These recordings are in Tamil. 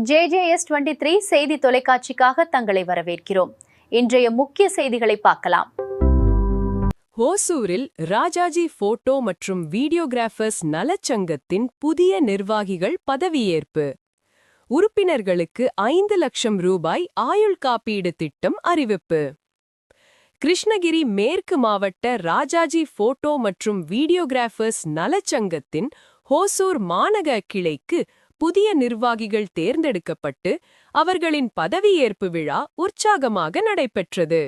JJS23 செய்தி தொலைக்காட்சிக்காக தங்களை வரவேற்கிறோம். இன்றைய முக்கிய செய்திகளை பார்க்கலாம். ஹோசூரில் ராஜாஜி போட்டோ மற்றும் வீடியோகிராஃபர்ஸ் நலச்சங்கத்தின் புதிய நிர்வாகிகள் பதவியேற்பு. உறுப்பினர்களுக்கு 5 லட்சம் ரூபாய் ஆயுள் காப்பீடு திட்டம் அறிவிப்பு. கிருஷ்ணகிரி மேற்கு மாவட்ட ராஜாஜி போட்டோ மற்றும் வீடியோகிராஃபர்ஸ் நலச்சங்கத்தின் ஹோசூர் மாநகர கிளைக்கு புதிய நிர்வாகிகள் தேர்ந்தெடுக்கப்பட்டு அவர்களின் பதவியேற்பு விழா உற்சாகமாக நடைபெற்றது.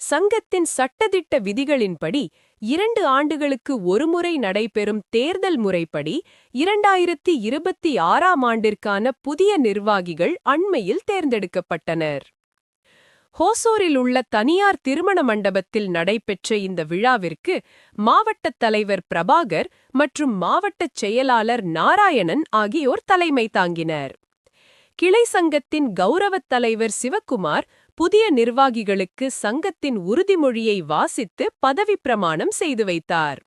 சங்கத்தின் சட்டதிட்ட விதிகளின்படி 2 ஆண்டுகளுக்கு ஒருமுறை நடைபெறும் தேர்தல் முறைப்படி 2026ஆம் ஆண்டிற்கான புதிய நிர்வாகிகள் அண்மையில் தேர்ந்தெடுக்கப்பட்டனர். ஹோசூரில் உள்ள தனியார் திருமண மண்டபத்தில் நடைபெற்ற இந்த விழாவிற்கு மாவட்டத் தலைவர் பிரபாகர் மற்றும் மாவட்டச் செயலாளர் நாராயணன் ஆகியோர் தலைமை தாங்கினர். கிளை சங்கத்தின் கௌரவத் தலைவர் சிவக்குமார் புதிய நிர்வாகிகளுக்கு சங்கத்தின் உறுதிமொழியை வாசித்து பதவி பிரமாணம் செய்து வைத்தார்.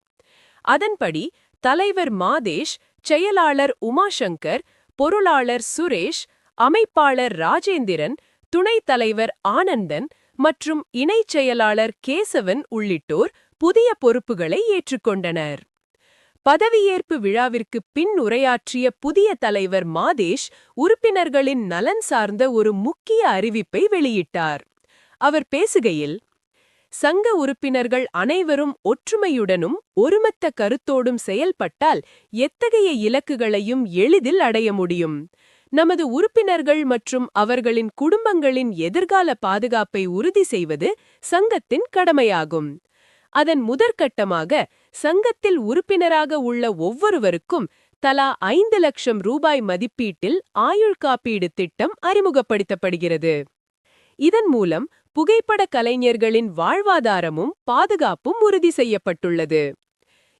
அதன்படி தலைவர் மாதேஷ், செயலாளர் உமாசங்கர், பொருளாளர் சுரேஷ், அமைப்பாளர் ராஜேந்திரன், துணைத் தலைவர் ஆனந்தன் மற்றும் இணைச் செயலாளர் கேசவன் உள்ளிட்டோர் புதிய பொறுப்புகளை ஏற்றுக்கொண்டனர். பதவியேற்பு விழாவிற்கு பின் உரையாற்றிய புதிய தலைவர் மாதேஷ் உறுப்பினர்களின் நலன் சார்ந்த ஒரு முக்கிய அறிவிப்பை வெளியிட்டார். அவர் பேசுகையில், சங்க உறுப்பினர்கள் அனைவரும் ஒற்றுமையுடனும் ஒருமித்த கருத்தோடும் செயல்பட்டால் எத்தகைய இலக்குகளையும் எளிதில் அடைய முடியும். நமது உறுப்பினர்கள் மற்றும் அவர்களின் குடும்பங்களின் எதிர்கால பாதுகாப்பை உறுதி செய்வது சங்கத்தின் கடமையாகும். அதன் முதற்கட்டமாக சங்கத்தில் உறுப்பினராக உள்ள ஒவ்வொருவருக்கும் தலா 5 லட்சம் ரூபாய் மதிப்பீட்டில் ஆயுள் காப்பீடு திட்டம் அறிமுகப்படுத்தப்படுகிறது. இதன் மூலம் புகைப்பட கலைஞர்களின் வாழ்வாதாரமும் பாதுகாப்பும் உறுதி செய்யப்பட்டுள்ளது.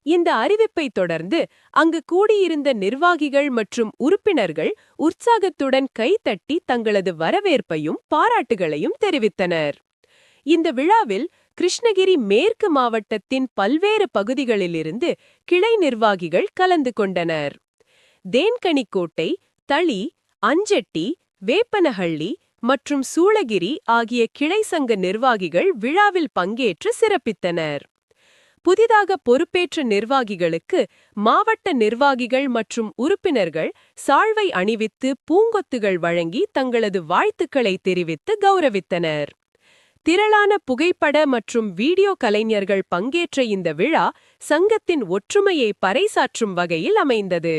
இந்த அறிவிப்பை தொடர்ந்து அங்கு கூடியிருந்த நிர்வாகிகள் மற்றும் உறுப்பினர்கள் உற்சாகத்துடன் கைதட்டி தங்களது வரவேற்பையும் பாராட்டுகளையும் தெரிவித்தனர். இந்த விழாவில் கிருஷ்ணகிரி மேற்கு மாவட்டத்தின் பல்வேறு பகுதிகளிலிருந்து கிளை நிர்வாகிகள் கலந்து கொண்டனர். தேன்கனிக்கோட்டை, தளி, அஞ்செட்டி, வேப்பனஹள்ளி மற்றும் சூளகிரி ஆகிய கிளை சங்க நிர்வாகிகள் விழாவில் பங்கேற்று சிறப்பித்தனர். புதிதாக பொறுப்பேற்ற நிர்வாகிகளுக்கு மாவட்ட நிர்வாகிகள் மற்றும் உறுப்பினர்கள் சால்வை அணிவித்து பூங்கொத்துகள் வழங்கி தங்களது வாழ்த்துக்களை தெரிவித்து கௌரவித்தனர். திரளான புகைப்பட மற்றும் வீடியோ கலைஞர்கள் பங்கேற்ற இந்த விழா சங்கத்தின் ஒற்றுமையை பறைசாற்றும் வகையில் அமைந்தது.